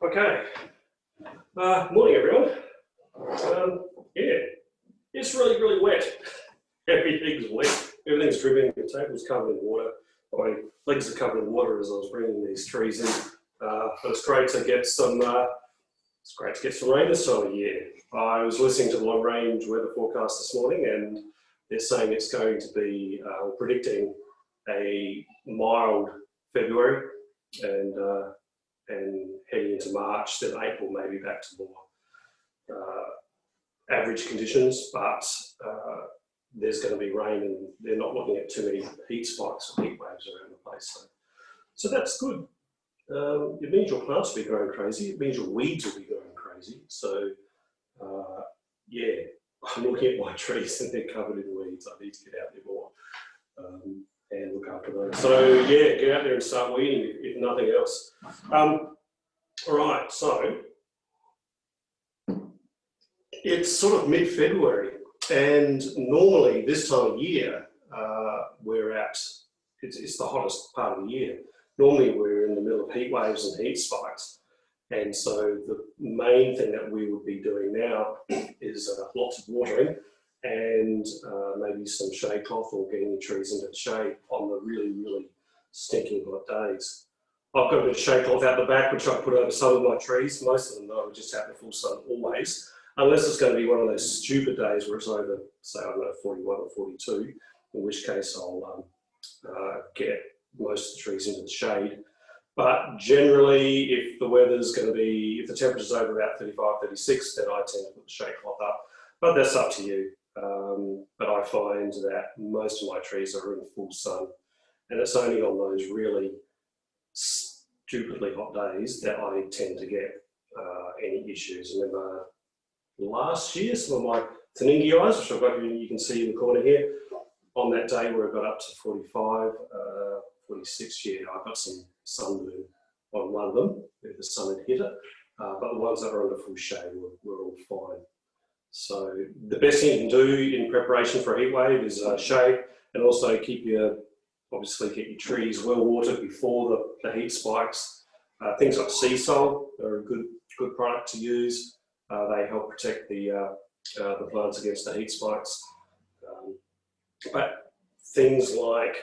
Okay. Morning, everyone. Yeah, it's really, really wet. Everything's wet. Everything's dripping. The table's covered in water. My legs are covered in water as I was bringing these trees in. But it's great to get some. It's great to get some rain this time of year. I was listening to the long-range weather forecast this morning, and they're saying it's going to be predicting a mild February and heading into March, then April maybe back to more average conditions, but there's going to be rain and they're not looking at too many heat spikes or heat waves around the place. So that's good. It means your plants will be growing crazy. It means your weeds will be growing crazy. So yeah, I'm looking at my trees and they're covered in weeds. I need to get out there more and look after those. So yeah, get out there and start weeding if nothing else. All right, so it's sort of mid-February, and normally this time of year it's the hottest part of the year. Normally we're in the middle of heat waves and heat spikes, and so the main thing that we would be doing now is lots of watering and maybe some shade cloth or getting the trees into the shade on the really, really stinking hot days. I've got a bit of shade cloth out the back, which I put over some of my trees. Most of them, though, are just out in the full sun always, unless it's going to be one of those stupid days where it's over, say, I don't know, 41 or 42, in which case I'll get most of the trees into the shade. But generally, if the weather's going to be, if the temperature's over about 35, 36, then I tend to put the shade cloth up. But that's up to you. But I find that most of my trees are in full sun, and it's only on those really stupidly hot days that I tend to get any issues. I remember last year, some of my Taningii eyes, which I've got, you can see in the corner here, on that day where it got up to 45, 46, yeah, I got some sunburn on one of them, where the sun had hit it, but the ones that were under full shade were all fine. So the best thing you can do in preparation for a heat wave is shade, and also obviously get your trees well watered before the heat spikes. Things like sea salt are a good product to use. They help protect the plants against the heat spikes. But things like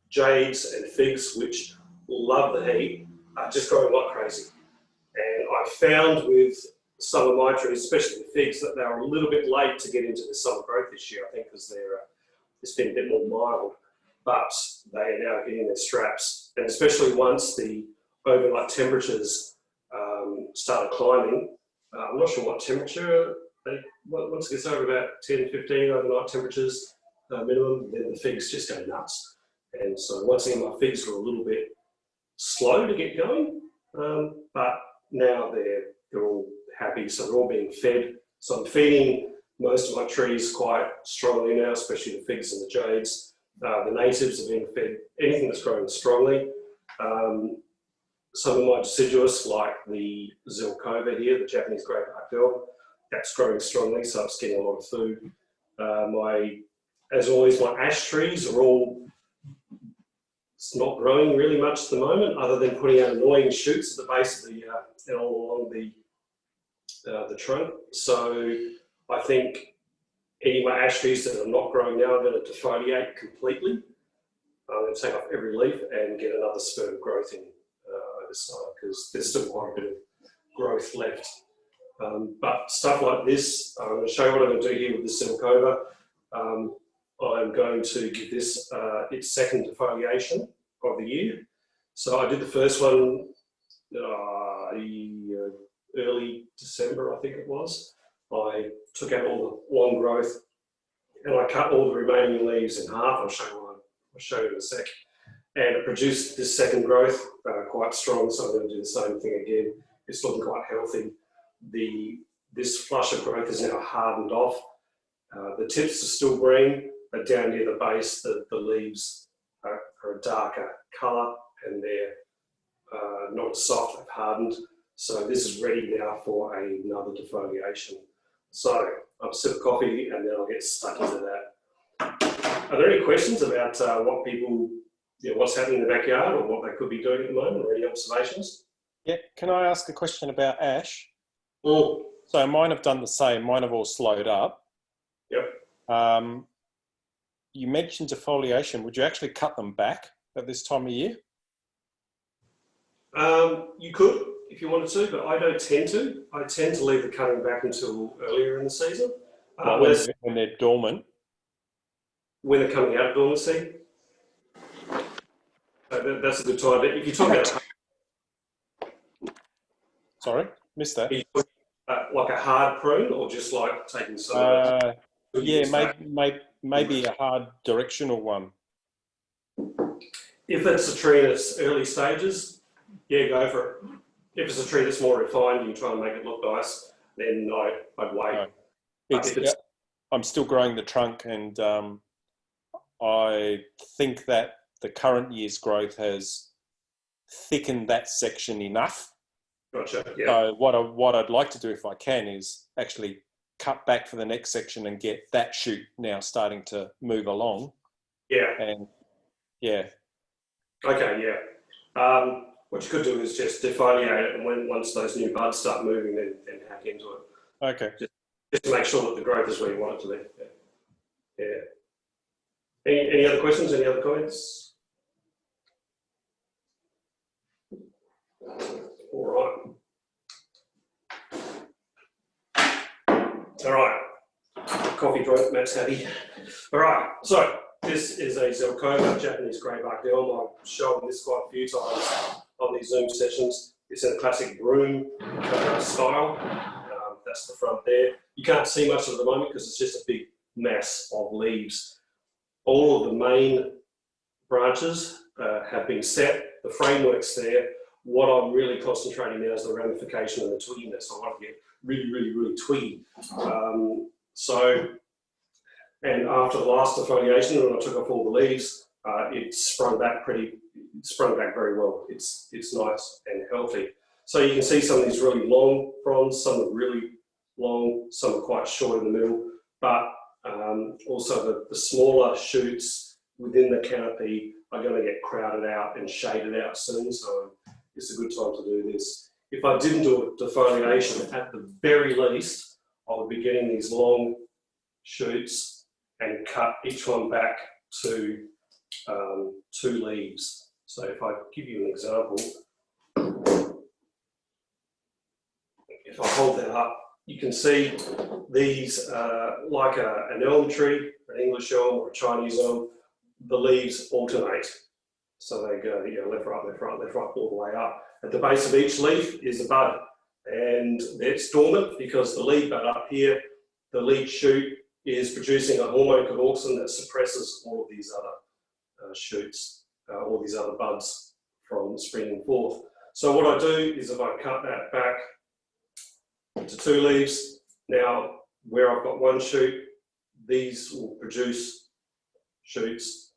jades and figs, which love the heat, are just growing like crazy. And I found with some of my trees, especially the figs, that they were a little bit late to get into the summer growth this year, I think, because it's been a bit more mild. But they are now hitting their straps, and especially once the overnight temperatures started climbing. I'm not sure what temperature, once it gets over about 10, 15 overnight temperatures minimum, then the figs just go nuts. And so once again, my figs were a little bit slow to get going, but now they're all happy, so they're all being fed. So I'm feeding most of my trees quite strongly now, especially the figs and the jades. The natives are being fed anything that's growing strongly. Some of my deciduous, like the Zelkova here, the Japanese grey parkdale, that's growing strongly, so it's getting a lot of food. As always, my ash trees are all, it's not growing really much at the moment, other than putting out annoying shoots at the base of the, and all along the trunk. So I think any of my ash trees that are not growing now are going to defoliate completely. I'm going to take off every leaf and get another spurt of growth in over summer, because there's still quite a bit of growth left. But stuff like this, I'm going to show you what I'm going to do here with the Silcova. I'm going to give this its second defoliation of the year. So I did the first one early December, I think it was. I took out all the long growth and I cut all the remaining leaves in half. I'll show you in a sec. And it produced this second growth quite strong, so I'm going to do the same thing again. It's looking quite healthy. This flush of growth is now hardened off. The tips are still green, but down near the base, the leaves are a darker colour and they're not as soft, they've hardened. So this is ready now for another defoliation. So I'll sip of coffee and then I'll get stuck into that. Are there any questions about what people, what's happening in the backyard or what they could be doing at the moment, or any observations? Yeah, can I ask a question about ash? Mm. So mine have done the same. Mine have all slowed up. Yep. You mentioned defoliation. Would you actually cut them back at this time of year? You could if you wanted to, but I don't tend to. I tend to leave the cutting back until earlier in the season, Like unless when they're dormant? when they're coming out of dormancy. So that's a good time. But if you're talking about, Sorry, missed are that. you talking like a hard prune, or just like taking some of the Yeah, leaves back? maybe a hard directional one. If it's a tree in its early stages, yeah, go for it. If it's a tree that's more refined, you try and make it look nice, then I'd wait. No. But if it's I'm still growing the trunk, and I think that the current year's growth has thickened that section enough. gotcha, yeah, So what I'd like to do, if I can, is actually cut back for the next section and get that shoot now starting to move along. yeah, And yeah, okay, yeah. What you could do is just defoliate it, and once those new buds start moving, then hack into it. okay. Just to make sure that the growth is where you want it to be. Yeah. Yeah. Any other questions? Any other comments? All right. Coffee drink, Matt's happy. All right. So this is a Zelkova, Japanese greybark elm. I've shown this quite a few times on these Zoom sessions. It's in a classic broom style. That's the front there. You can't see much at the moment because it's just a big mass of leaves. All of the main branches have been set. The framework's there. What I'm really concentrating now is the ramification and the twigginess. I want to get really, really, really twiggy. And after the last defoliation, when I took off all the leaves, it sprung back very well. It's nice and healthy. So you can see some of these really long fronds, some are really long, some are quite short in the middle, but also the smaller shoots within the canopy are going to get crowded out and shaded out soon, so it's a good time to do this. If I didn't do a defoliation, at the very least, I would be getting these long shoots and cut each one back to 2 leaves. So if I give you an example, if I hold that up, you can see these, like an elm tree, an English elm or a Chinese elm, the leaves alternate. So they go, left, right, left, right, left, right, all the way up. At the base of each leaf is a bud, and it's dormant because the lead bud up here, the lead shoot, is producing a hormone called auxin that suppresses all of these other shoots, all these other buds from springing forth. So what I do is if I cut that back into 2 leaves, now where I've got 1 shoot, these will produce shoots.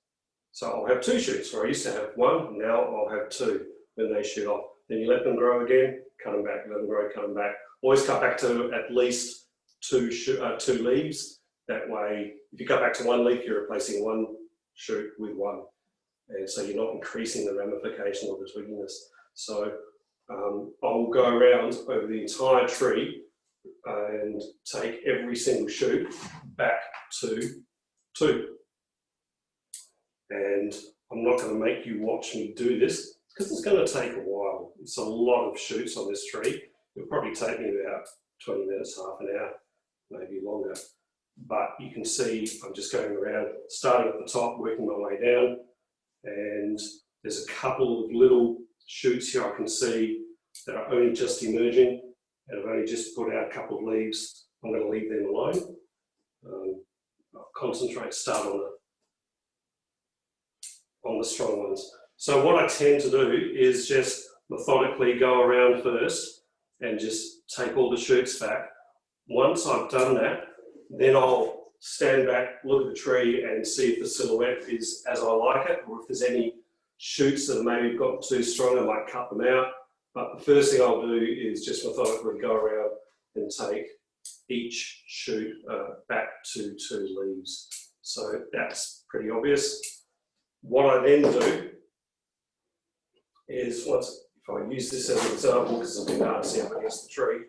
So I'll have 2 shoots, where I used to have 1, now I'll have 2 when they shoot off. Then you let them grow again, cut them back, let them grow, cut them back. Always cut back to at least 2 leaves. That way, if you cut back to 1 leaf, you're replacing 1 shoot with 1. And so you're not increasing the ramification or the twigginess. So I'll go around over the entire tree and take every single shoot back to 2. And I'm not going to make you watch me do this because it's going to take a while. It's a lot of shoots on this tree. It'll probably take me about 20 minutes, half an hour, maybe longer. But you can see I'm just going around, starting at the top, working my way down. And there's a couple of little shoots here I can see that are only just emerging, and I've only just put out a couple of leaves. I'm going to leave them alone. I'll concentrate, start on the strong ones. So what I tend to do is just methodically go around first and just take all the shoots back. Once I've done that, then I'll stand back, look at the tree and see if the silhouette is as I like it, or if there's any shoots that maybe got too strong, I might cut them out. But the first thing I'll do is just methodically go around and take each shoot back to 2 leaves. So that's pretty obvious. What I then do is, if if I use this as an example, because it's a bit hard to see up against the tree,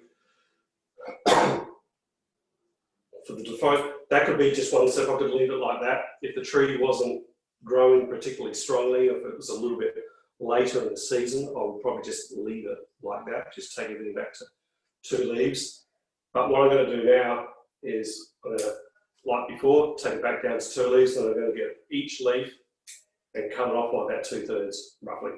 for the default, that could be just one step. I could leave it like that. If the tree wasn't growing particularly strongly, if it was a little bit later in the season, I would probably just leave it like that, just take everything back to 2 leaves. But what I'm going to do now is, I'm going to, like before, take it back down to 2 leaves, and I'm going to get each leaf and cut it off by about 2/3, roughly.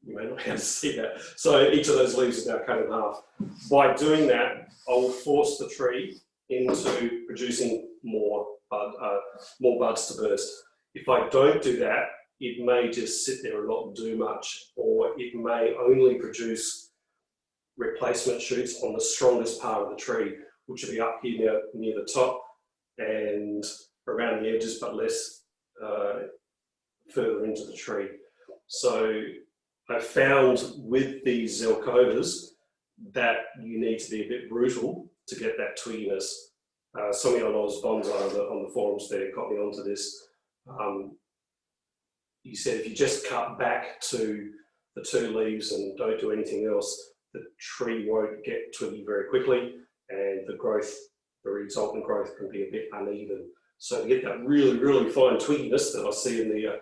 You may not be able to see that. So each of those leaves is now cut in half. By doing that, I will force the tree into producing more buds to burst. If I don't do that, it may just sit there and not do much, or it may only produce replacement shoots on the strongest part of the tree, which will be up here near the top and around the edges, but less further into the tree. So I found with these Zelkovas that you need to be a bit brutal to get that twigginess. Somebody on Oz Bonsai on the forums there got me onto this. He said if you just cut back to the 2 leaves and don't do anything else, the tree won't get twiggy very quickly, and the resultant growth can be a bit uneven. So to get that really, really fine twigginess that I see in the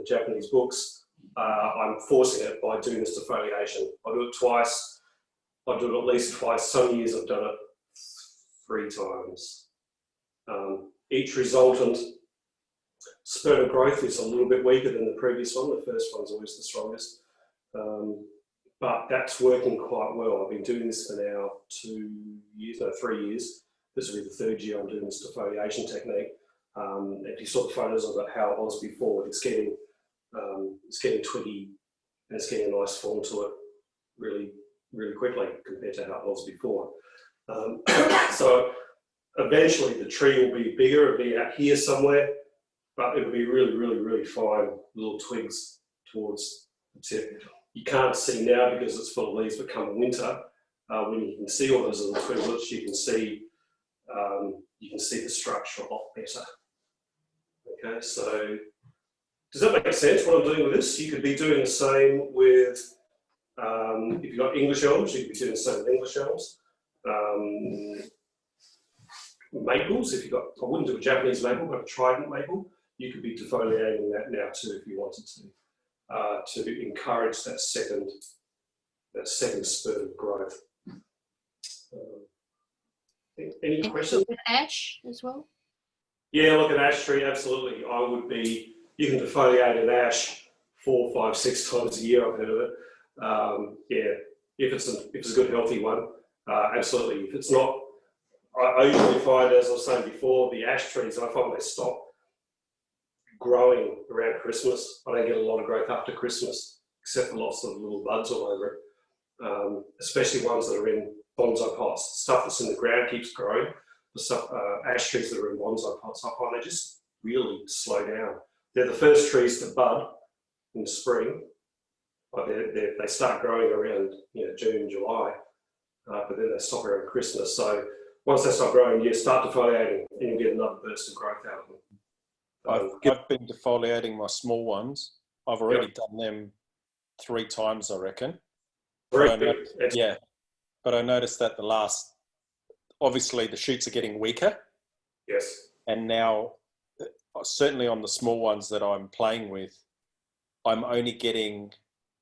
Japanese books, I'm forcing it by doing this defoliation. I do it twice. I do it at least twice. Some years I've done it 3 times. Each resultant spurt of growth is a little bit weaker than the previous one. The first one's always the strongest. But that's working quite well. I've been doing this for now 3 years. This will be the 3rd year I'm doing this defoliation technique. If you saw the photos of it, how it was before, it's getting twiggy and it's getting a nice form to it really, really quickly compared to how it was before. So eventually the tree will be bigger, it'll be out here somewhere, but it'll be really, really, really fine little twigs towards the tip. You can't see now because it's full of leaves, but come winter, when you can see all those little twiglets, you can see the structure a lot better. Okay, so does that make sense what I'm doing with this? You could be doing the same with, if you've got English elms, you could be doing the same with English elms. Maples, if you've got, I wouldn't do a Japanese maple, but a trident maple, you could be defoliating that now too if you wanted to encourage that second spurt of growth. Any questions? With ash as well? Yeah, look at ash tree, absolutely. You can defoliate an ash 4, 5, 6 times a year, I've heard of it. Yeah, if it's a good healthy one, absolutely. If it's not, I usually find, as I was saying before, the ash trees, I find they stop growing around Christmas. I don't get a lot of growth after Christmas, except for lots of little buds all over it, especially ones that are in bonsai pots. Stuff that's in the ground keeps growing. The stuff, ash trees that are in bonsai pots, I find they just really slow down. They're the first trees to bud in the spring. Like they start growing around June, July, but then they stop around Christmas. So once they start growing, you start defoliating and you'll get another burst of growth out of them. I've been defoliating my small ones. I've already done them 3 times, I reckon. But I noticed that obviously the shoots are getting weaker. Yes. And now, certainly on the small ones that I'm playing with, I'm only getting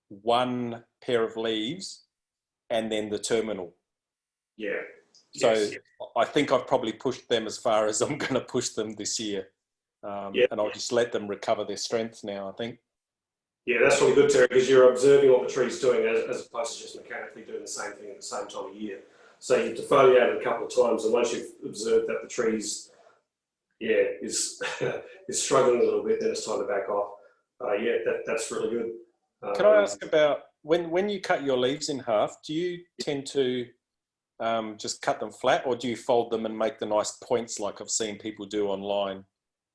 1 pair of leaves and then the terminal. Yeah. So I think I've probably pushed them as far as I'm going to push them this year. And I'll just let them recover their strength now, I think. Yeah, that's really good, Terry, because you're observing what the tree's doing as opposed to just mechanically doing the same thing at the same time of year. So you've defoliated a couple of times, and once you've observed that the tree's is struggling a little bit, then it's time to back off. That's really good. Can I ask about when you cut your leaves in half, do you tend to just cut them flat, or do you fold them and make the nice points like I've seen people do online?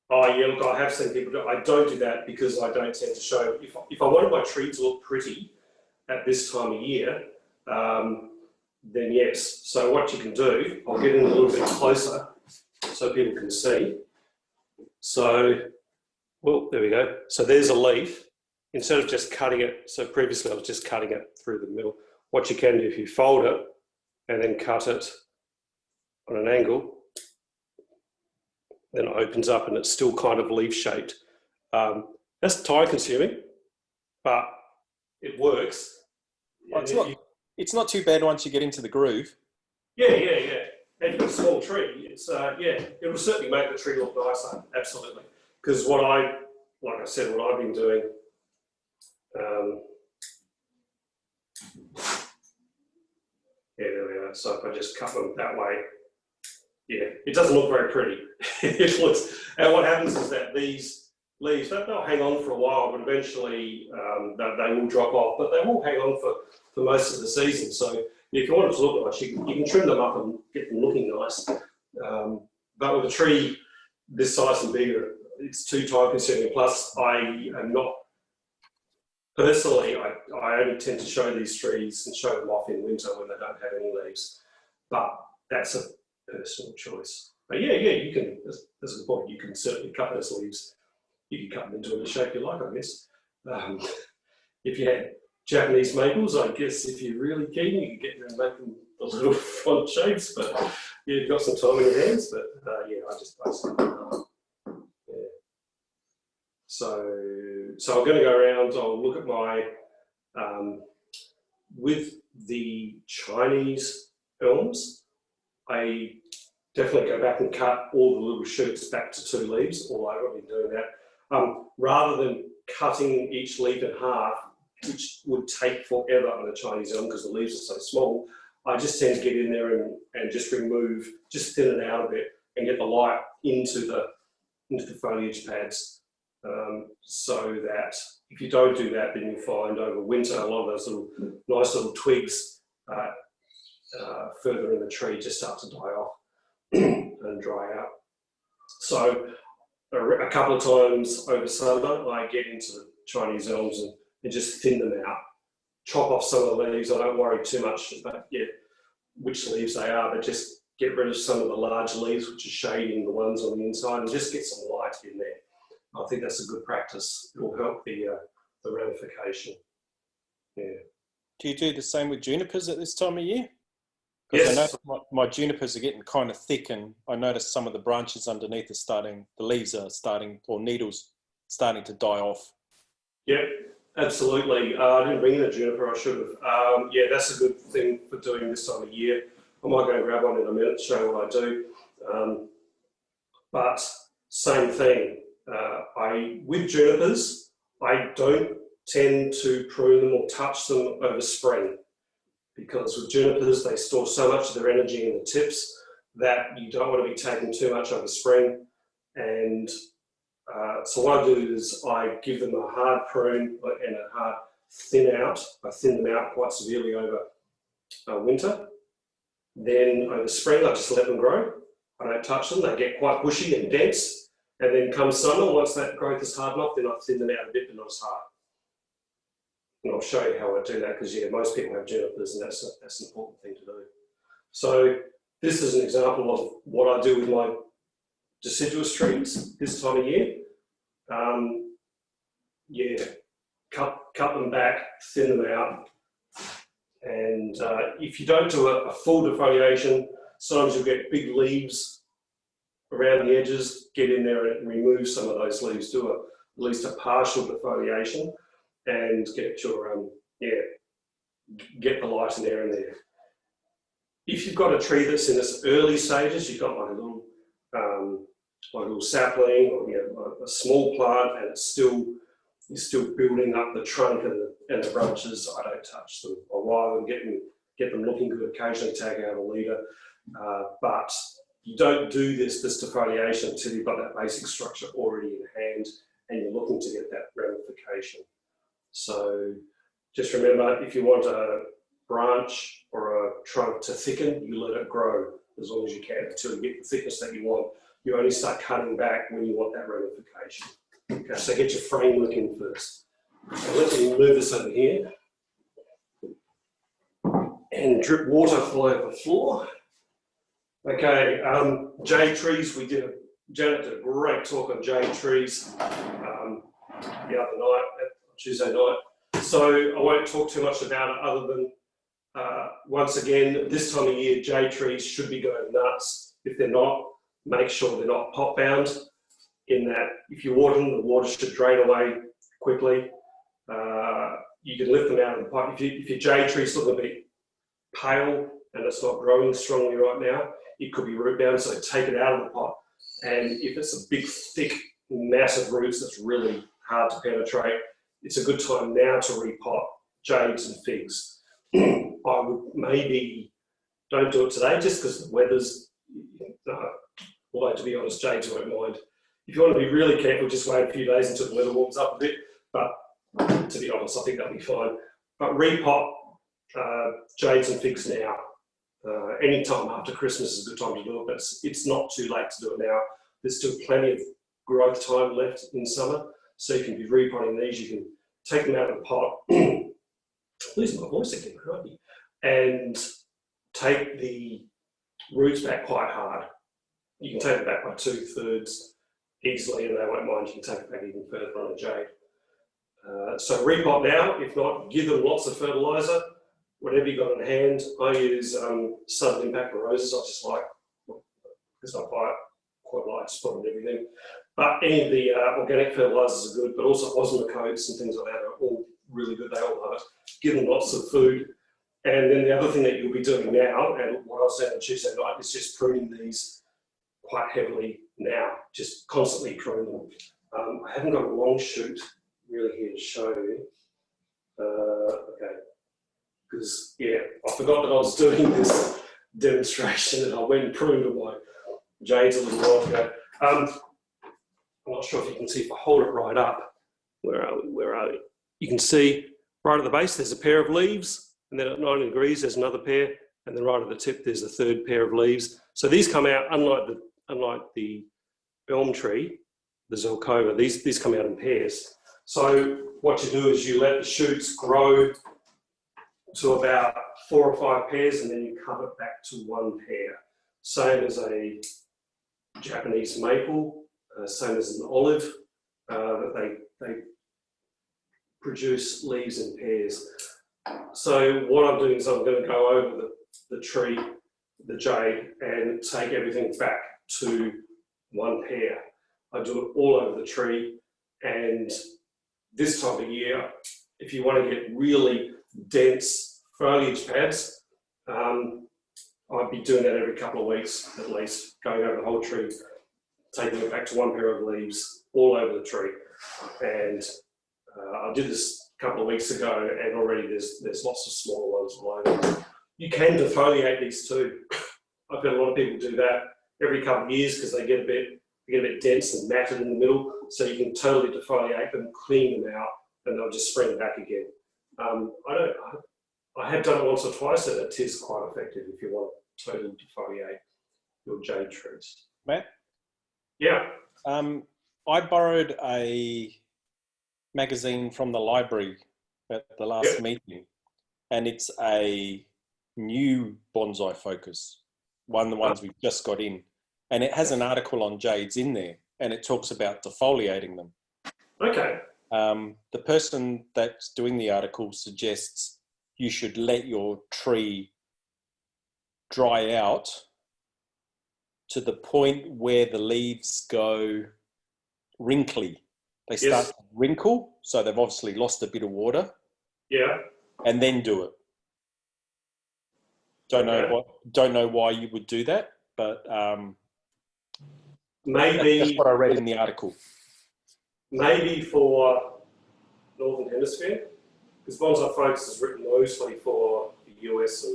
Oh yeah, look, I have seen people do. I don't do that because I don't tend to show. If I wanted my tree to look pretty at this time of year, then yes. So what you can do, I'll get in a little bit closer so people can see. So, well, there we go. So there's a leaf instead of just cutting it, so previously I was just cutting it through the middle. What you can do, if you fold it and then cut it on an angle, then it opens up and it's still kind of leaf shaped. That's time consuming, but it works. Well, it's not too bad once you get into the groove. Yeah. And if it's a small tree, it's it will certainly make the tree look nicer, absolutely. Because like I said, what I've been doing, there we are. So if I just cut them that way, it doesn't look very pretty. It looks, and what happens is that these leaves, they'll hang on for a while, but eventually they will drop off, but they will hang on for most of the season. So if you want it to look nice, you can trim them up and get them looking nice. But with a tree this size and bigger, it's too time consuming. Plus, I am not, personally, I only tend to show these trees and show them off in winter when they don't have any leaves. But that's a personal choice. But you can, that's a good point, you can certainly cut those leaves. You can cut them into any shape you like, I guess. If you had Japanese maples, I guess if you're really keen, you can get them and make them a little font shapes, but you've got some time in your hands, but I just So I'm going to go around, I'll look at my, with the Chinese elms, I definitely go back and cut all the little shoots back to 2 leaves, although I've been doing that. Rather than cutting each leaf in half, which would take forever on a Chinese elm because the leaves are so small, I just tend to get in there and just remove, just thin it out a bit and get the light into the foliage pads. So that if you don't do that, then you'll find over winter a lot of those little nice little twigs further in the tree just start to die off and dry out. So a couple of times over summer, I get into the Chinese elms and just thin them out, chop off some of the leaves. I don't worry too much about which leaves they are, but just get rid of some of the large leaves which are shading the ones on the inside and just get some light in there. I think that's a good practice. It will help the ramification. Yeah. Do you do the same with junipers at this time of year? Because Yes. I know my junipers are getting kind of thick, and I noticed some of the branches underneath the leaves are starting, or needles starting to die off. Yep, absolutely. I didn't bring in a juniper, I should have. That's a good thing for doing this time of year. I might go and grab one in a minute to show you what I do. But same thing. With junipers, I don't tend to prune them or touch them over spring, because with junipers, they store so much of their energy in the tips that you don't want to be taking too much over spring. And so what I do is I give them a hard prune and a hard thin out. I thin them out quite severely over winter. Then over spring, I just let them grow. I don't touch them. They get quite bushy and dense. And then come summer, once that growth is hard enough, then I thin them out a bit, but not as hard. And I'll show you how I do that, because most people have junipers, and that's an important thing to do. So this is an example of what I do with my deciduous trees this time of year. Cut them back, thin them out. And if you don't do a full defoliation, sometimes you'll get big leaves around the edges. Get in there and remove some of those leaves, do at least a partial defoliation, and get your get the light and air in there. If you've got a tree that's in its early stages, you've got like a little sapling or a small plant, and you're still building up the trunk and the branches, I don't touch them. I wire them, get them looking good, occasionally take out a leader, but you don't do this defoliation until you've got that basic structure already in hand and you're looking to get that ramification. So just remember, if you want a branch or a trunk to thicken, you let it grow as long as you can until you get the thickness that you want. You only start cutting back when you want that ramification. Okay, so get your framework in first. So let me move this over here and drip water all over the floor. Okay, jade trees, Janet did a great talk on jade trees the other night. I Tuesday night. So I won't talk too much about it other than, once again, this time of year, jade trees should be going nuts. If they're not, make sure they're not pot bound, in that if you water them, the water should drain away quickly. You can lift them out of the pot. If your jade tree's looking a bit pale and it's not growing strongly right now, it could be root bound, so take it out of the pot. And if it's a big, thick, massive roots that's really hard to penetrate, it's a good time now to repot jades and figs. I would maybe don't do it today just because the weather's, although to be honest, jades won't mind. If you want to be really careful, just wait a few days until the weather warms up a bit. But to be honest, I think that'll be fine. But repot jades and figs now. Any time after Christmas is a good time to do it, but it's not too late to do it now. There's still plenty of growth time left in summer, so you can be repotting these. You can take them out of the pot, losing my voice again, crikey, and take the roots back quite hard. You can take it back by 2/3 easily, and they won't mind. You can take it back even further on a jade. So repot now. If not, give them lots of fertiliser. Whatever you got on hand. I use Southern Impact Roses. I just like, because I buy it quite light, just put on everything. But any of the organic fertilisers are good, but also osmocotes and things like that are all really good. They all love it. Give them lots of food. And then the other thing that you'll be doing now, and what I was saying on Tuesday night, is just pruning these quite heavily now, just constantly prune them. I haven't got a long shoot really here to show you. Okay. Because, yeah, I forgot that I was doing this demonstration and I went and pruned all my jades a little while ago. I'm not sure if you can see, if I hold it right up, where are we? You can see right at the base there's a pair of leaves, and then at 90 degrees there's another pair, and then right at the tip there's a third pair of leaves. So these come out, unlike the elm tree, the Zelkova, these come out in pairs. So what you do is you let the shoots grow to about 4 or 5 pairs, and then you cut it back to 1 pair. Same as a Japanese maple, same as an olive, that they produce leaves in pairs. So what I'm doing is I'm going to go over the tree, the jade, and take everything back to 1 pair. I do it all over the tree, and this time of year, if you want to get really dense foliage pads, I'd be doing that every couple of weeks at least, going over the whole tree, taking it back to 1 pair of leaves all over the tree. And I did this a couple of weeks ago, and already there's lots of smaller ones all over. You can defoliate these too. I've got a lot of people do that every couple of years because they get a bit dense and matted in the middle. So you can totally defoliate them, clean them out, and they'll just spring back again. I have done it once or twice, and it is quite effective if you want to totally defoliate your jade trees. Matt? Yeah. I borrowed a magazine from the library at the last meeting, and it's a new bonsai focus, one of the ones we've just got in, and it has an article on jades in there, and it talks about defoliating them. Okay. The person that's doing the article suggests you should let your tree dry out to the point where the leaves go wrinkly. They start to wrinkle, so they've obviously lost a bit of water. Yeah. And then do it. Don't know why you would do that, but maybe that's what I read in the article. Maybe for Northern Hemisphere, because Bonsai Focus is written mostly for the US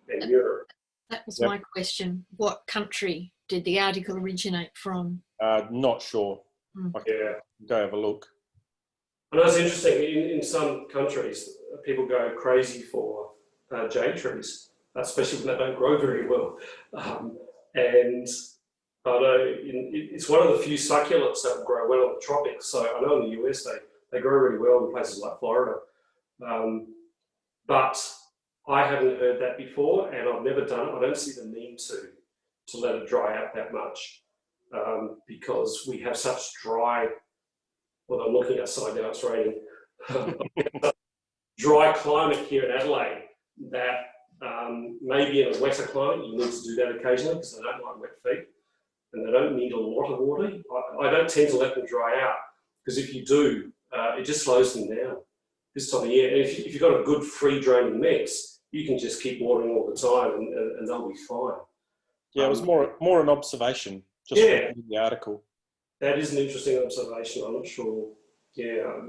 and Europe. That was my question. What country did the article originate from? Not sure. I can go have a look. I know it's interesting, in some countries, people go crazy for jade trees, especially when they don't grow very well. And I know it's one of the few succulents that grow well in the tropics. So I know in the US they grow really well in places like Florida. But I haven't heard that before, and I've never done it. I don't see the need to let it dry out that much because we have such dry. Well, I'm looking outside now, it's raining. Dry climate here in Adelaide, that maybe in a wetter climate you need to do that occasionally because they don't like wet feet and they don't need a lot of water. I don't tend to let them dry out because if you do, it just slows them down this time of year. And if you've got a good free draining mix, you can just keep watering all the time and they'll be fine. Yeah, it was more an observation, just reading the article. That is an interesting observation. I'm not sure. Yeah,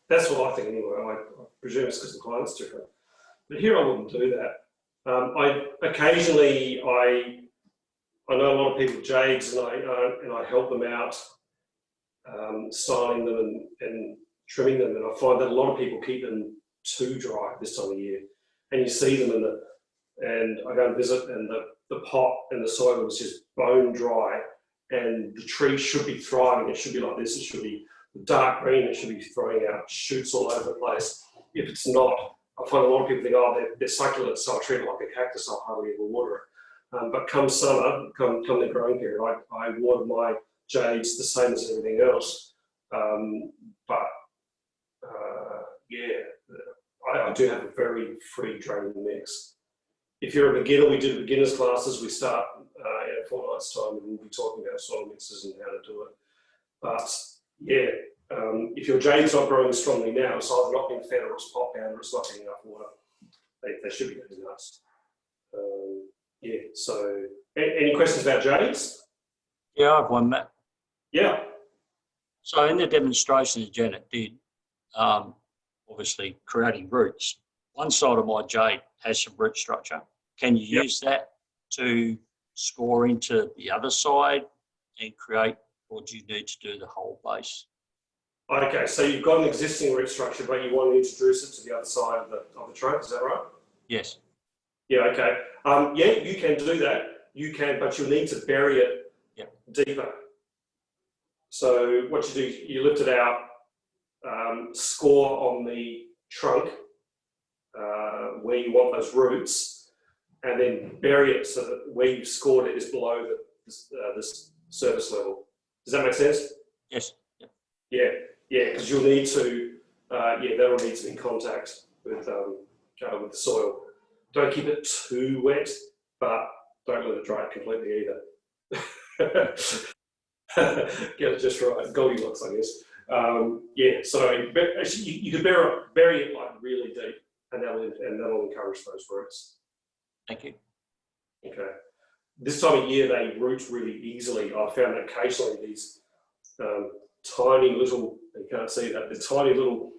that's what I think anyway. I presume it's because the climate's different. But here I wouldn't do that. I know a lot of people with jades, and I help them out, styling them and trimming them. And I find that a lot of people keep them too dry this time of year. And you see them and I go and visit, and the pot and the soil is just bone dry, and the tree should be thriving. It should be like this. It should be dark green. It should be throwing out shoots all over the place. If it's not, I find a lot of people think, oh, they're succulent, so I treat it like a cactus. I'll hardly ever water it. But come summer, come the growing period, I water my jades the same as everything else. I do have a very free draining mix. If you're a beginner, we do beginners classes. We start in a fortnight's time, and we'll be talking about soil mixes and how to do it. But yeah, if your jade's not growing strongly now, it's either not being fed or it's pot bound or it's not getting enough water. They should be getting nuts. Yeah, so any questions about jades? Yeah, I have one, Matt. Yeah. So in the demonstrations Janet did, obviously creating roots, one side of my jade has some root structure. Can you use that to score into the other side and create, or do you need to do the whole base? Okay, so you've got an existing root structure, but you want to introduce it to the other side of the trunk, is that right? Yes. Yeah, okay. Yeah, you can do that. You can, but you'll need to bury it deeper. So what you do, you lift it out, score on the trunk where you want those roots, and then bury it so that where you've scored it is below the surface level. Does that make sense? Yes. Yeah, because you'll need to, that'll need to be in contact with the soil. Don't keep it too wet, but don't let it dry completely either. Get it just right, Goldilocks, I guess. So you could bury it like really deep, and that'll encourage those roots. Thank you. Okay. This time of year, they root really easily. I found that occasionally these tiny little, you can't see that, the tiny little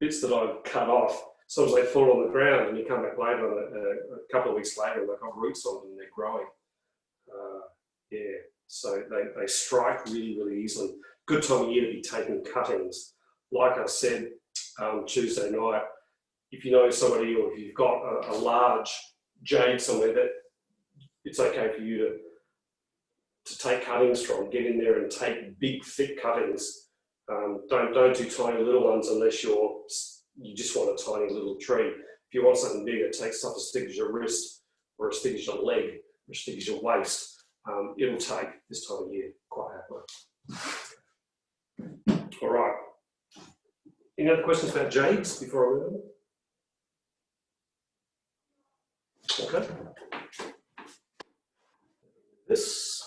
bits that I've cut off, sometimes they fall on the ground and you come back later, a couple of weeks later, and they've got roots on them and they're growing. So they strike really, really easily. Good time of year to be taking cuttings. Like I said Tuesday night, if you know somebody or if you've got a large jade somewhere that it's okay for you to take cuttings from, get in there and take big, thick cuttings. Don't do tiny little ones unless you just want a tiny little tree. If you want something bigger, take stuff as thick as your wrist or as thick as your leg or as thick as your waist. It'll take this time of year quite happily. All right. Any other questions about jades before I move on? Okay. This.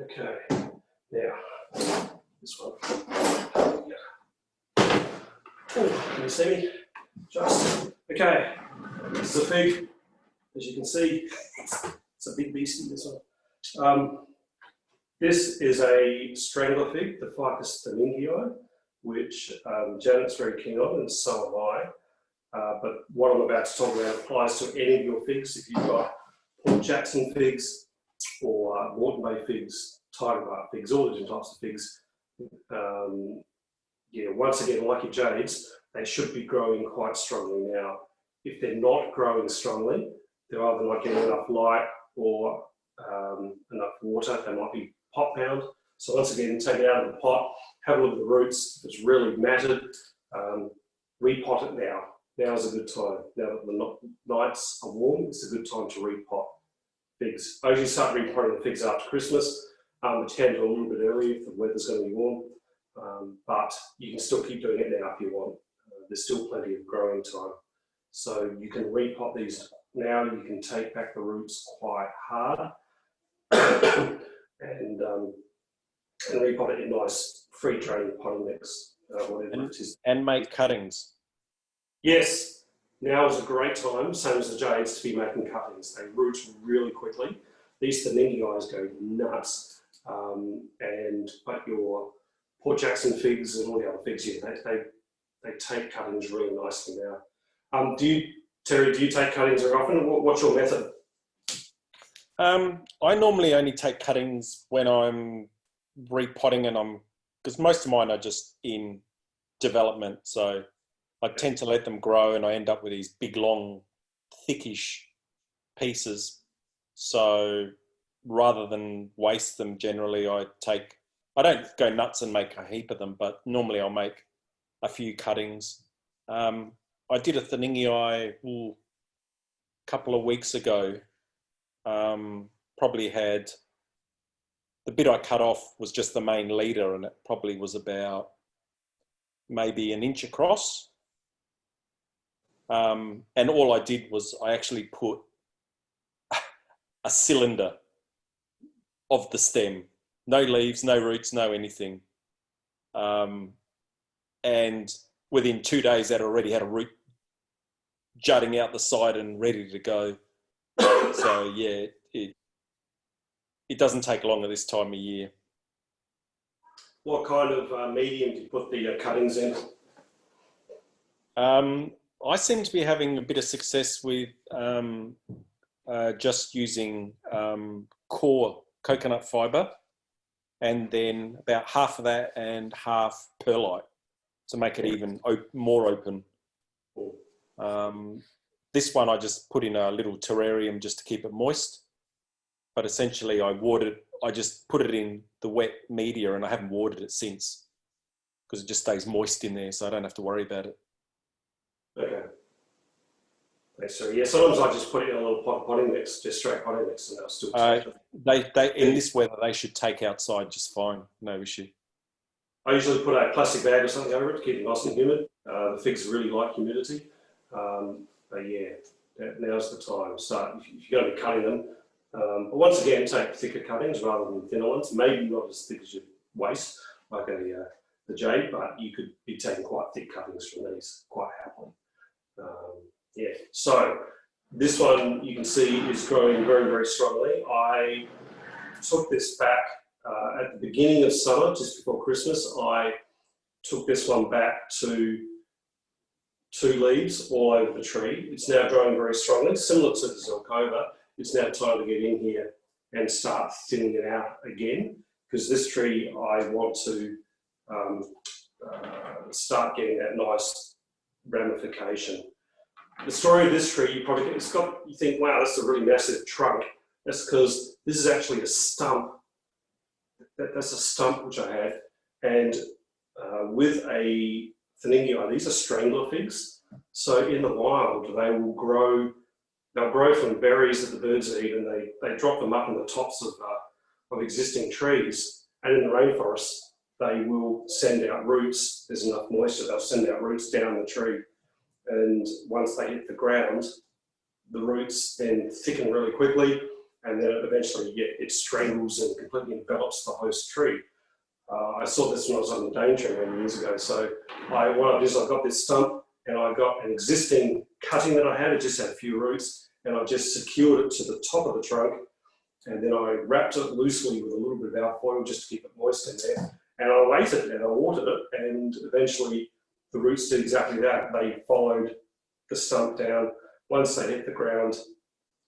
Okay. Now, this one. Oh, can you see me? Just. Okay. This is a fig. As you can see, it's a big beastie, this one. This is a strangler fig, the Ficus dominguei, which Janet's very keen on, and so am I. But what I'm about to talk about applies to any of your figs. If you've got Port Jackson figs or Moreton Bay figs, tiger bark figs, all different types of figs. Once again, like your jades, they should be growing quite strongly now. If they're not growing strongly, they're either not getting enough light or enough water. They might be pot bound. So once again, take it out of the pot, have a look at the roots. If it's really matted, repot it now. Now is a good time. Now that the nights are warm, it's a good time to repot. figs. I usually start repotting the figs after Christmas. Which can do a little bit early if the weather's going to be warm, but you can still keep doing it now if you want. There's still plenty of growing time. So you can repot these now. You can take back the roots quite hard and repot it in nice free draining potting mix, whatever it is. And make cuttings. Yes, now is a great time, same as the jades, to be making cuttings. They root really quickly. These Thaningii go nuts. But your Port Jackson figs and all the other figs, yeah, they take cuttings really nicely now. Terry, do you take cuttings very often? What's your method? I normally only take cuttings when I'm repotting, and because most of mine are just in development, so I tend to let them grow, and I end up with these big, long, thickish pieces. So rather than waste them, generally I don't go nuts and make a heap of them, but normally I'll make a few cuttings. I did a Thaningii a couple of weeks ago. Probably had, the bit I cut off was just the main leader, and it probably was about maybe an inch across. And all I did was I actually put a cylinder of the stem, no leaves, no roots, no anything. And within 2 days, that already had a root jutting out the side and ready to go. So yeah, it doesn't take long at this time of year. What kind of medium do you put the cuttings in? I seem to be having a bit of success with just using core coconut fibre, and then about half of that and half perlite to make it even more open. This one I just put in a little terrarium just to keep it moist, but essentially I just put it in the wet media, and I haven't watered it since because it just stays moist in there, so I don't have to worry about it. Okay. Thanks, sir. Yeah, sometimes I just put it in a little potting mix, just straight potting mix, and they'll still they in this weather they should take outside just fine, no issue. I usually put a plastic bag or something over it to keep it nice and humid. The figs really like humidity. But yeah, now's the time. So if you're going to be cutting them, but once again, take thicker cuttings rather than thinner ones. Maybe not as thick as your waist, like the jade, but you could be taking quite thick cuttings from these quite happily. Yeah, so this one you can see is growing very, very strongly. I took this back at the beginning of summer, just before Christmas. I took this one back to 2 leaves all over the tree. It's now growing very strongly, similar to the Zelkova. It's now time to get in here and start thinning it out again, because this tree I want to start getting that nice ramification. The story of this tree, you think, wow, that's a really massive trunk. That's because this is actually a stump. That's a stump which I had, and with a Thaningii, these are strangler figs. So in the wild, they will grow. They'll grow from berries that the birds eat, and they drop them up in the tops of existing trees. And in the rainforest, they will send out roots. There's enough moisture, they'll send out roots down the tree. And once they hit the ground, the roots then thicken really quickly, and then eventually it strangles and completely envelops the host tree. I saw this when I was on the Dane tree many years ago. So what I did is I got this stump, and I got an existing cutting that I had. It just had a few roots, and I just secured it to the top of the trunk, and then I wrapped it loosely with a little bit of alfoil just to keep it moist in there. And I waited and I watered it, and eventually the roots did exactly that. They followed the stump down. Once they hit the ground,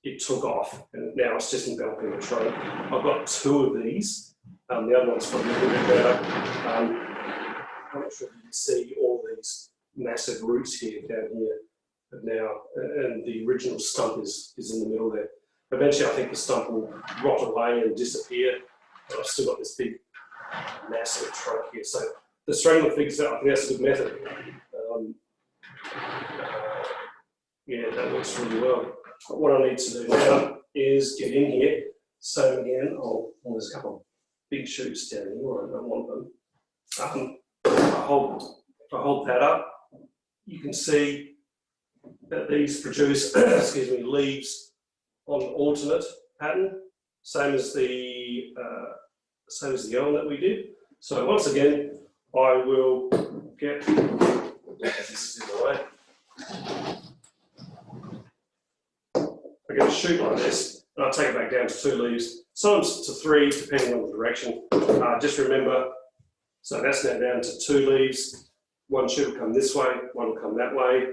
it took off, and now it's just enveloping the trunk. I've got 2 of these. The other one's probably a little bit better. I'm not sure if you can see all these massive roots here down here now, and the original stump is in the middle there. Eventually, I think the stump will rot away and disappear, but I've still got this big, massive trunk here. So the strangler figs, I think that's a good method. Yeah, that works really well. What I need to do now is get in here. So again, there's a couple of big shoots down here, I don't want them. I hold that up, you can see that these produce, excuse me, leaves on alternate pattern, same as the elm that we did. So once again, I will get this in the way. I get a shoot like this, and I'll take it back down to 2 leaves, sometimes to 3, depending on the direction. Just remember, so that's now down to 2 leaves. One shoot will come this way, one will come that way.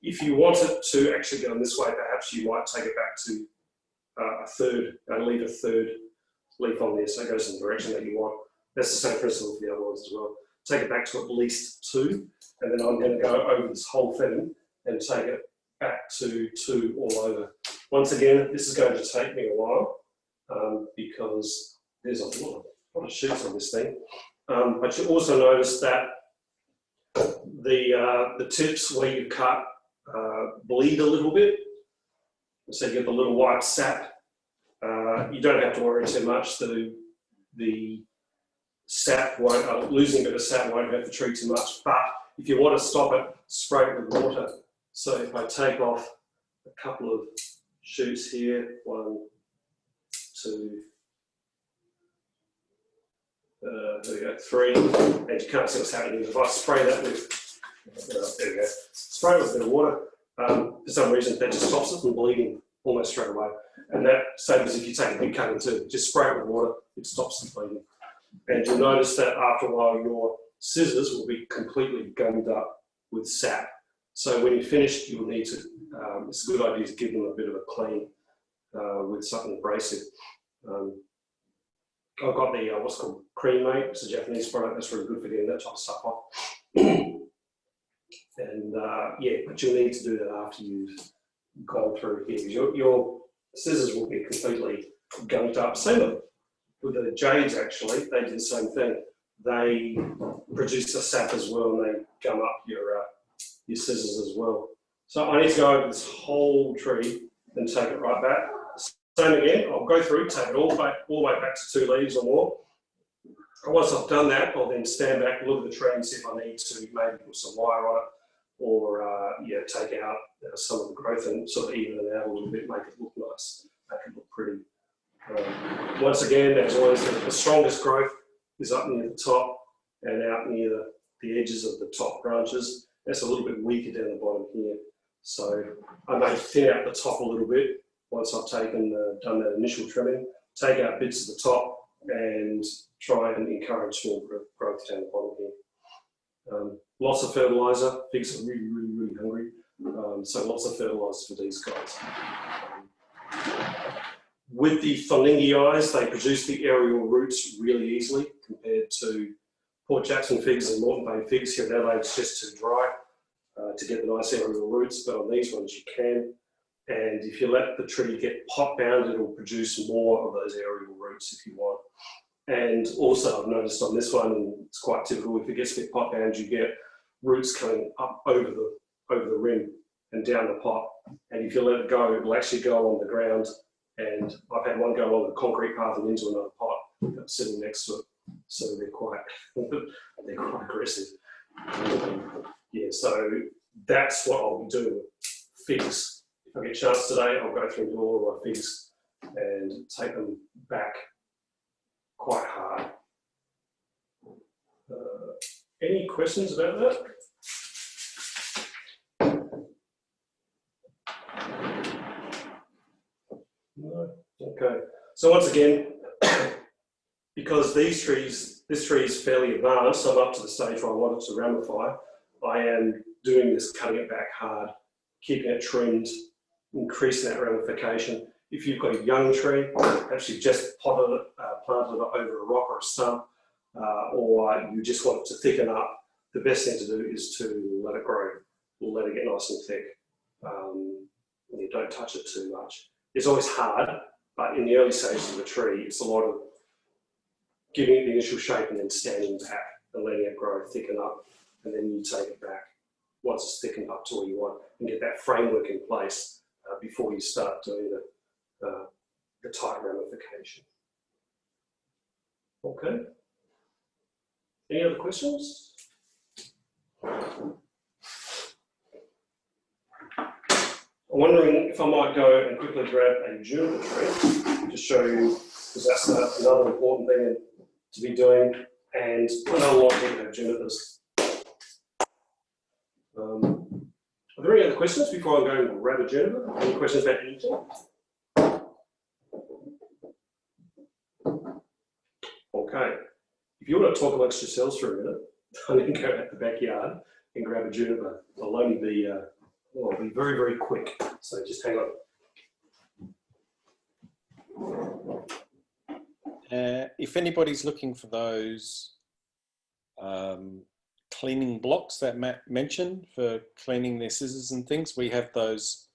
If you want it to actually go this way, perhaps you might take it back to a third, leave a third leaf on there, so it goes in the direction that you want. That's the same principle for the other ones as well. Take it back to at least 2, and then I'm going to go over this whole thing and take it back to 2 all over. Once again, this is going to take me a while because there's a lot of shoots on this thing. But you also notice that the tips where you cut bleed a little bit, so you get the little white sap. You don't have to worry too much. The sap won't, losing a bit of sap won't hurt the tree too much. But if you want to stop it, spray it with water. So if I take off a couple of shoots here, 1, 2, there we go, 3, and you can't see what's happening. If I spray that with, there we go, spray it with a bit of water, for some reason that just stops it from bleeding almost straight away. And that, same as if you take a big cutting too, just spray it with water, it stops the bleeding. And you'll notice that after a while your scissors will be completely gummed up with sap. So when you're finished, you'll need to, it's a good idea to give them a bit of a clean with something abrasive. I've got the, what's called Cream Mate, it's a Japanese product that's really good for getting that type of stuff off. And yeah, but you'll need to do that after you've gone through here. Your scissors will be completely gummed up. Same with the jades actually, they did the same thing. They produce the sap as well and they gum up your scissors as well. So I need to go over this whole tree and take it right back. Same again, I'll go through, take it all the way back to 2 leaves or more. And once I've done that, I'll then stand back and look at the tree and see if I need to maybe put some wire on it or yeah, take out some of the growth and sort of even it out a little bit, make it look nice, make it look pretty. Once again, as always, the strongest growth is up near the top and out near the edges of the top branches. That's a little bit weaker down the bottom here. So I may thin out the top a little bit once I've taken, done that initial trimming, take out bits of the top and try and encourage small growth down the bottom here. Lots of fertiliser, pigs are really, really, really hungry. So lots of fertiliser for these guys. With the Thorningii, they produce the aerial roots really easily compared to Port Jackson figs and Moreton Bay figs. Here in Adelaide, it's just too dry to get the nice aerial roots, but on these ones you can. And if you let the tree get pot bound, it will produce more of those aerial roots if you want. And also I've noticed on this one, and it's quite typical, if it gets a bit pot bound, you get roots coming up over the rim and down the pot. And if you let it go, it will actually go along the ground. And I've had one go along the concrete path and into another pot that's sitting next to it. So they're quite aggressive. Yeah, so that's what I'll be doing with figs. If I get a chance today, I'll go through all of my figs and take them back quite hard. Any questions about that? No? Okay. So once again, because this tree is fairly advanced, I'm up to the stage where I want it to ramify, I am doing this, cutting it back hard, keeping it trimmed, increasing that ramification. If you've got a young tree, perhaps you've just planted it over a rock or a stump, or you just want it to thicken up, the best thing to do is to let it grow, let it get nice and thick. You don't touch it too much. It's always hard, but in the early stages of the tree, it's a lot of giving it the initial shape and then standing back and letting it grow, thicken up, and then you take it back once it's thickened up to where you want and get that framework in place before you start doing the tight ramification. Okay. Any other questions? I'm wondering if I might go and quickly grab a juniper tree to show you, because that's another important thing to be doing, and I know a lot of people have junipers. Are there any other questions before I go and grab a juniper? Any questions about anything? Okay. If you want to talk amongst yourselves for a minute, I'm going to go out the backyard and grab a juniper. I'll only be, I'll be very, very quick. So just hang on. If anybody's looking for those cleaning blocks that Matt mentioned for cleaning their scissors and things, we have those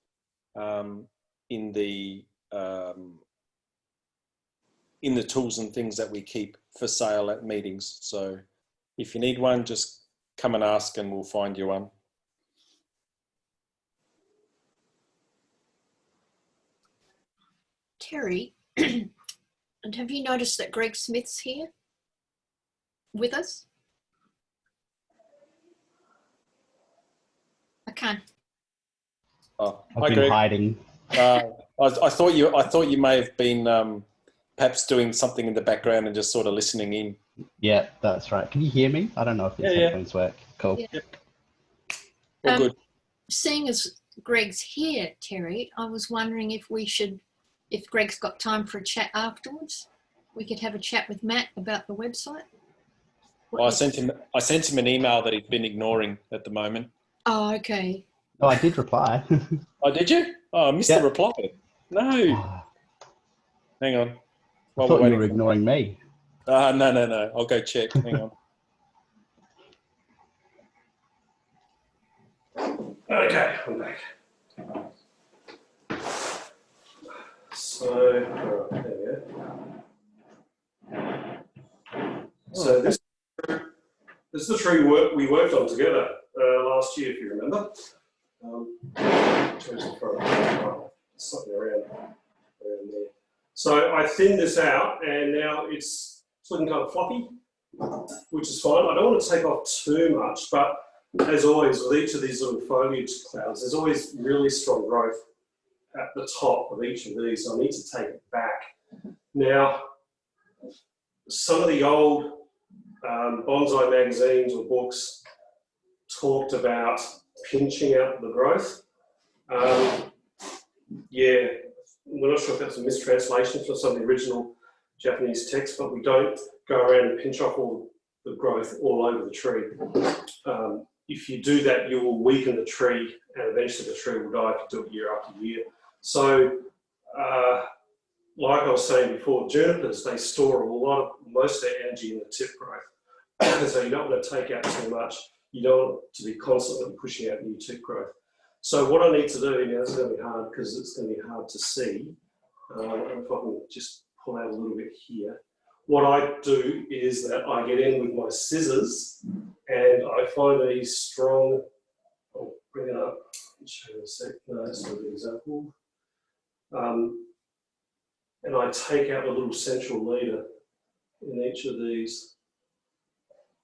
in the tools and things that we keep for sale at meetings. So if you need one, just come and ask and we'll find you one. Terry, and have you noticed that Greg Smith's here with us? I can't. Oh, I've been hiding. I thought you may have been perhaps doing something in the background and just sort of listening in. Yeah, that's right. Can you hear me? I don't know if these headphones work. Cool. Yeah. All good. Seeing as Greg's here, Terry, I was wondering if Greg's got time for a chat afterwards, we could have a chat with Matt about the website. Well, I sent him an email that he's been ignoring at the moment. Oh, okay. Oh, I did reply. Oh, did you? Oh, I missed the reply. No. Oh, Hang on. I thought you were ignoring me. No. I'll go check. Hang on. Okay, I'm back. So, there we go. So this is the tree we worked on together last year, if you remember. Something around there. So I thinned this out, and now it's looking kind of fluffy, which is fine. I don't want to take off too much, but as always, with each of these little foliage clouds, there's always really strong growth at the top of each of these, so I need to take it back. Now, some of the old bonsai magazines or books talked about pinching out the growth. Yeah, we're not sure if that's a mistranslation from some of the original Japanese text, but we don't go around and pinch off all the growth all over the tree. If you do that, you will weaken the tree, and eventually the tree will die if you do it year after year. So, like I was saying before, junipers, they store most of their energy in the tip growth. So you don't want to take out too much. You don't want to be constantly pushing out new tip growth. So what I need to do, now it's going to be hard because it's going to be hard to see. If I can just pull out a little bit here. What I do is that I get in with my scissors and I find these strong, I'll bring it up and show you a sec. No, that's not a good example. And I take out the little central leader in each of these.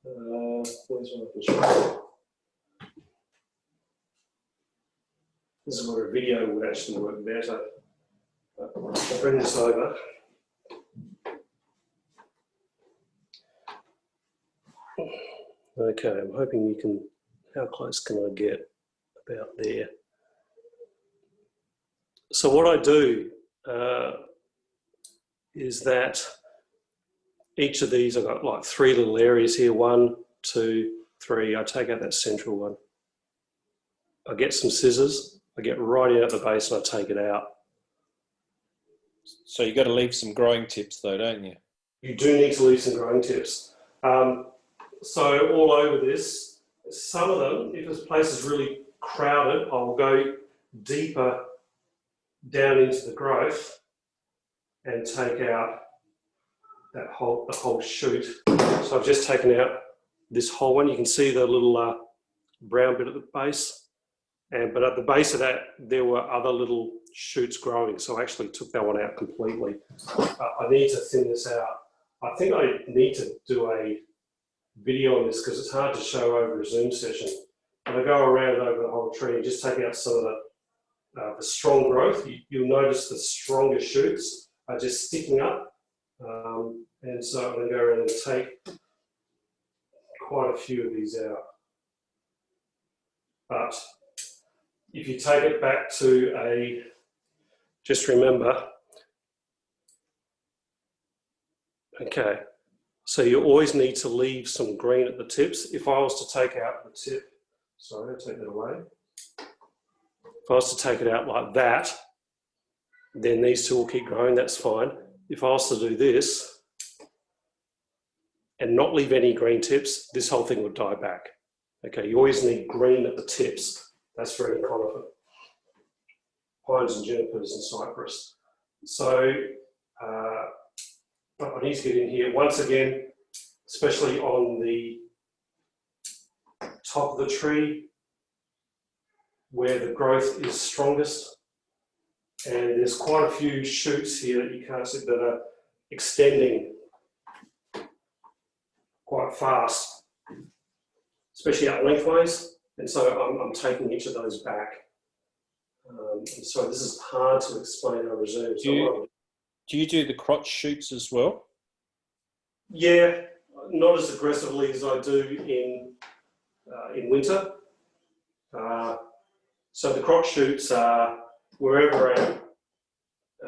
Where's one I can show you? This is where a video would actually work better. I'll bring this over. Okay, I'm hoping you can, how close can I get? About there. So what I do is that each of these, I've got like 3 little areas here, 1, 2, 3, I take out that central one. I get some scissors, I get right out the base and I take it out. So you've got to leave some growing tips though, don't you? You do need to leave some growing tips. So all over this, some of them, if this place is really crowded, I'll go deeper down into the growth and take out the whole shoot. So I've just taken out this whole one. You can see the little brown bit at the base. But at the base of that, there were other little shoots growing. So I actually took that one out completely. I need to thin this out. I think I need to do a video on this because it's hard to show over a Zoom session. And I go around over the whole tree and just take out some of the strong growth. You'll notice the stronger shoots are just sticking up. And so I'm going to go around and take quite a few of these out. But if you take it back to just remember, okay, so you always need to leave some green at the tips. If I was to take out the tip, sorry, I'll take that away. If I was to take it out like that, then these two will keep growing, that's fine. If I was to do this and not leave any green tips, this whole thing would die back. Okay, you always need green at the tips. That's for any conifer. Pines and junipers and cypress. So I need to get in here. Once again, especially on the top of the tree, where the growth is strongest. And there's quite a few shoots here that you can't see that are extending quite fast, especially out lengthways. And so I'm taking each of those back. And so this is hard to explain over Zoom. Do you do the crotch shoots as well? Yeah, not as aggressively as I do in winter. So the crotch shoots are wherever a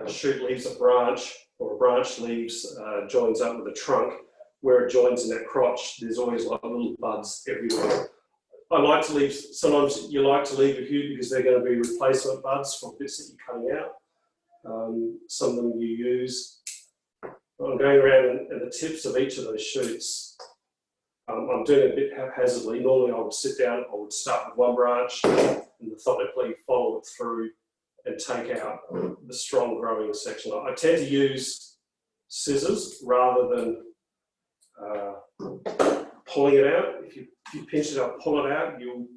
shoot leaves a branch or a branch leaves, joins up with a trunk, where it joins in that crotch, there's always like little buds everywhere. I like to leave, sometimes you like to leave a few because they're going to be replacement buds for bits that you're cutting out. Some of them you use. I'm going around and the tips of each of those shoots, I'm doing a bit haphazardly. Normally I would sit down, I would start with one branch and methodically follow it through and take out the strong growing section. I tend to use scissors rather than pulling it out. If you pinch it up, pull it out, you'll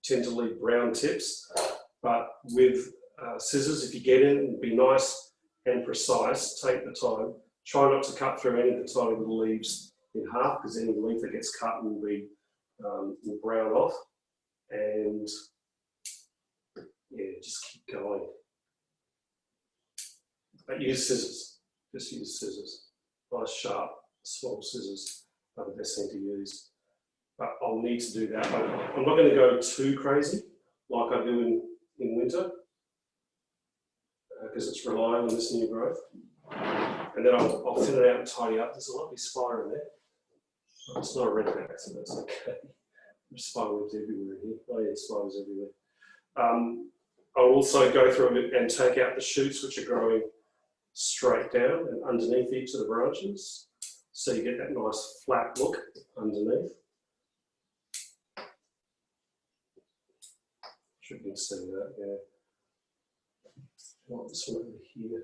tend to leave brown tips. But with scissors, if you get in and be nice and precise, take the time. Try not to cut through any of the tiny little leaves in half, because any leaf that gets cut will be will brown off. And yeah, just keep going. But use scissors. Just use scissors. Nice, sharp, small scissors are the best thing to use. But I'll need to do that. I'm not going to go too crazy like I do in winter, because it's relying on this new growth. And then I'll thin it out and tidy up. There's a lovely spider in there. Oh, it's not a redback, so that's okay. There's spider webs everywhere here. Oh yeah, spiders everywhere. I'll also go through and take out the shoots which are growing straight down and underneath each of the branches. So you get that nice flat look underneath. Sure you can see that, yeah. I want this one over here.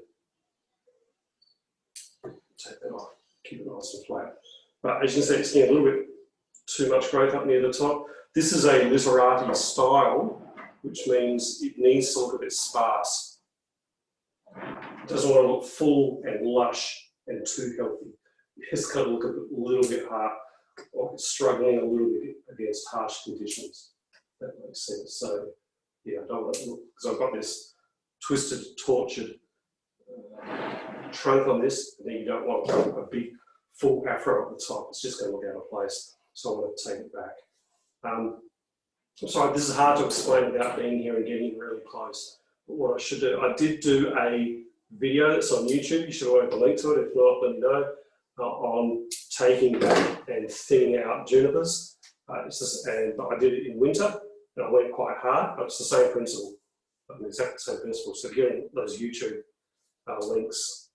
Take that off, keep it nice and flat. But as you can see, it's getting a little bit too much growth up near the top. This is a literati style, which means it needs to look a bit sparse. It doesn't want to look full and lush and too healthy. It's got to look a little bit hard, or it's struggling a little bit against harsh conditions. That makes sense. So yeah, I don't want to look, because I've got this twisted, tortured trunk on this, and then you don't want a big full afro at the top. It's just going to look out of place. So I want to take it back. I'm sorry, this is hard to explain without being here and getting really close. But what I should do, I did do a video that's on YouTube. You should always have a link to it. If not, let me know. On taking back and thinning out junipers. But I did it in winter, and I went quite hard, but it's the same principle. Exactly the same principle. So getting those YouTube links,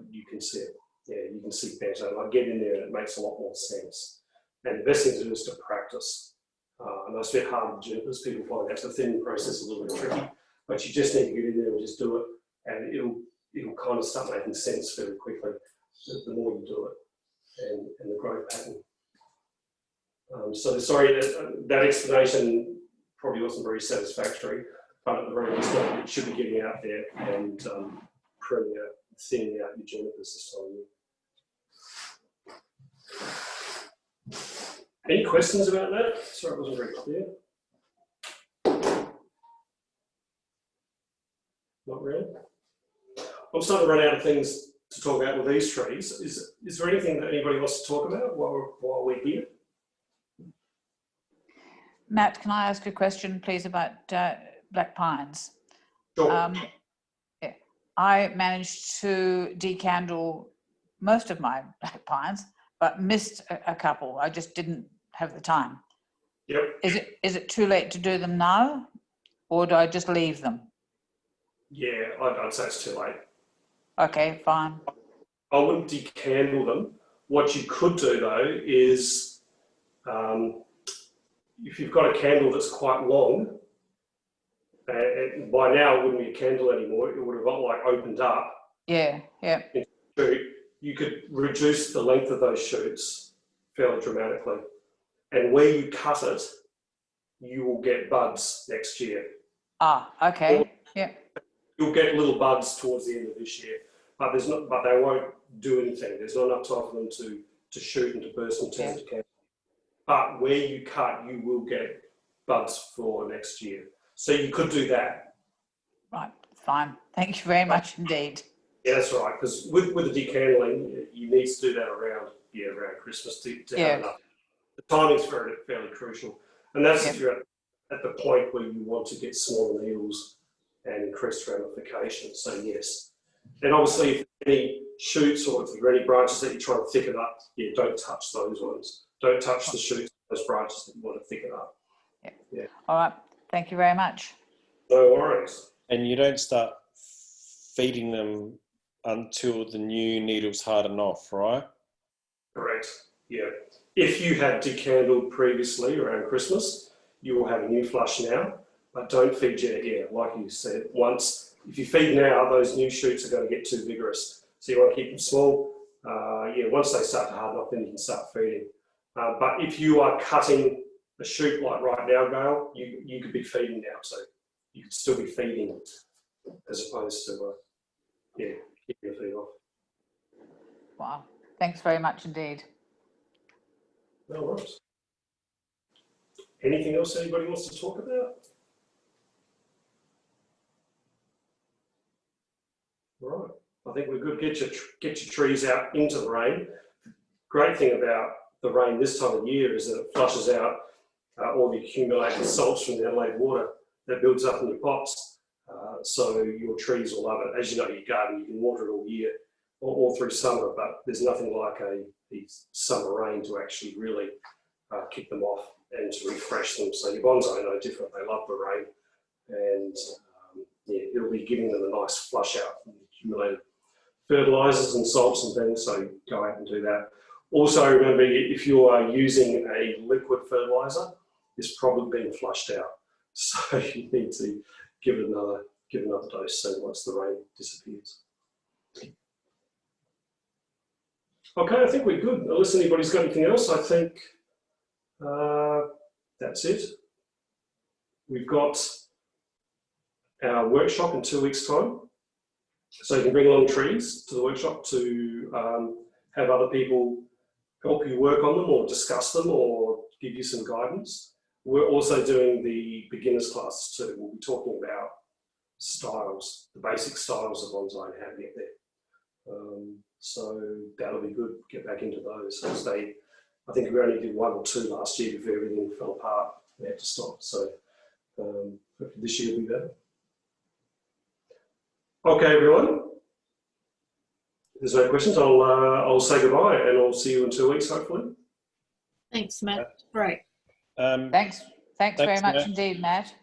you can see it. Yeah, you can see better. I get in there and it makes a lot more sense. And the best thing to do is to practice. I know it's a bit hard with junipers. People find that the thinning process a little bit tricky, but you just need to get in there and just do it, and it'll kind of start making sense very quickly. The more you do it, and the growth pattern. So sorry, that explanation probably wasn't very satisfactory, but at the very least, it should be getting out there and pruning out, thinning out your junipers this time of year. Any questions about that? Sorry, it wasn't very clear. Not really. I'm starting to run out of things to talk about with these trees. Is there anything that anybody wants to talk about while we're here? Matt, can I ask a question, please, about black pines? Sure. I managed to decandle most of my black pines, but missed a couple. I just didn't have the time. Yep. Is it too late to do them now, or do I just leave them? Yeah, I'd say it's too late. Okay, fine. I wouldn't decandle them. What you could do though is, if you've got a candle that's quite long, and by now it wouldn't be a candle anymore, it would have like opened up. Yeah. You could reduce the length of those shoots fairly dramatically. And where you cut it, you will get buds next year. Ah, okay. Yeah. You'll get little buds towards the end of this year, but they won't do anything. There's not enough time for them to shoot and to burst and turn to cancer. But where you cut, you will get buds for next year. So you could do that. Right, fine. Thank you very much indeed. Yeah, that's right. Because with the decandling, you need to do that around Christmas to have enough. The timing's fairly crucial, and that's if you're at the point where you want to get smaller needles and increased ramification. So yes, and obviously if any shoots or if there are any branches that you're trying to thicken up, don't touch those ones. Don't touch the shoots, those branches that you want to thicken up. Yeah. All right. Thank you very much. No worries. And you don't start feeding them until the new needles harden off, right? Correct. Yeah. If you had decandled previously around Christmas, you will have a new flush now, but don't feed yet. Yeah, like you said, if you feed now, those new shoots are going to get too vigorous. So you want to keep them small. Once they start to harden off, then you can start feeding. But if you are cutting a shoot like right now, Gail, you could be feeding now too. You could still be feeding as opposed to, keeping your feed off. Wow. Thanks very much indeed. No worries. Anything else anybody wants to talk about? All right. I think we're good. Get your trees out into the rain. Great thing about the rain this time of year is that it flushes out all the accumulated salts from the Adelaide water that builds up in your pots. So your trees will love it. As you know, your garden, you can water it all year, all through summer, but there's nothing like a summer rain to actually really kick them off and to refresh them. So your bonsai are no different. They love the rain, and it'll be giving them a nice flush out from the accumulated fertilizers and salts and things. So go out and do that. Also, remember, if you are using a liquid fertilizer, it's probably been flushed out. So you need to give it another dose so once the rain disappears. Okay, I think we're good. Unless anybody's got anything else, I think that's it. We've got our workshop in 2 weeks' time. So you can bring along trees to the workshop to have other people help you work on them or discuss them or give you some guidance. We're also doing the beginners classes too. We'll be talking about styles, the basic styles of bonsai and how to get there. So that'll be good, get back into those. I think we only did 1 or 2 last year before everything fell apart. We had to stop. So hopefully this year will be better. Okay, everyone. If there's no questions, I'll say goodbye and I'll see you in 2 weeks, hopefully. Thanks, Matt. Great. Thanks very much Matt. indeed, Matt.